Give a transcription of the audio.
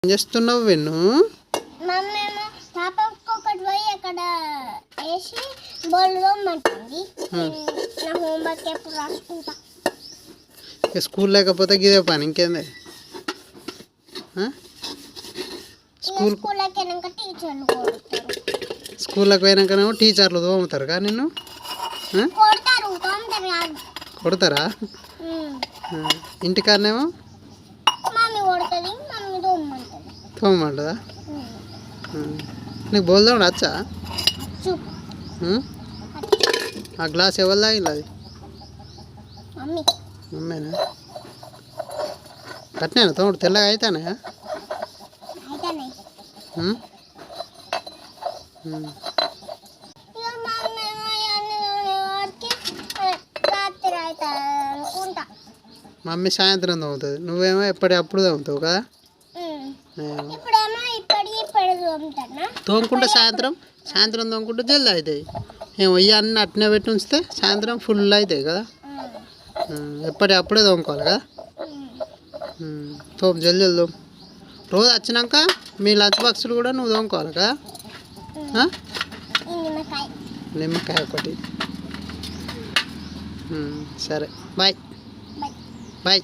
ఏం చేస్తున్నావు వెన్ను? మమ్మేమో పాపకు ఒకటి పోయి అక్కడ వేసి బోర్డు తోమంటుంది. నా హోంవర్క్ ఎప్పుడు రాసుకుంటా. స్కూల్ లేకపోతే గిదే పని ఇంకేంది? స్కూల్కి వెళ్ళాక టీచర్లు కొడతారు. స్కూల్కి పోయినాకనేమో టీచర్లు తోముతారు కానీ నిన్ను కొడతారు, తోముతారు కాదు. కొడతారా? ఇంటికాడనేమో మమ్మీ కొడుతుంది, మమ్మీ తోమంటుంది. తోమంటుందా? నీకు బోల్ తోమడం వచ్చా? ఆ గ్లాస్ ఎవరు తాగిన అది? మమ్మీ. మమ్మేనా? కట్టినా తోడు తెల్లగా అవుతానే? మమ్మీ సాయంత్రం తోముతుంది, నువ్వేమో ఎప్పటికప్పుడు తోముతావు కదా? తోముకుంటే సాయంత్రం తోముకుంటే జల్ది అవుతాయి. ఏమో ఇవన్నీ అట్నే పెట్టి ఉంచితే సాయంత్రం ఫుల్ అవుతాయి కదా? ఎప్పటికప్పుడే తోముకోవాలి కదా? తోము జల్ది తోము. రోజు వచ్చినాక మీ లంచ్ బాక్సులు కూడా నువ్వు తోముకోవాలి కదా? నిమ్మకాయ ఒకటి. సరే బాయ్ బాయ్.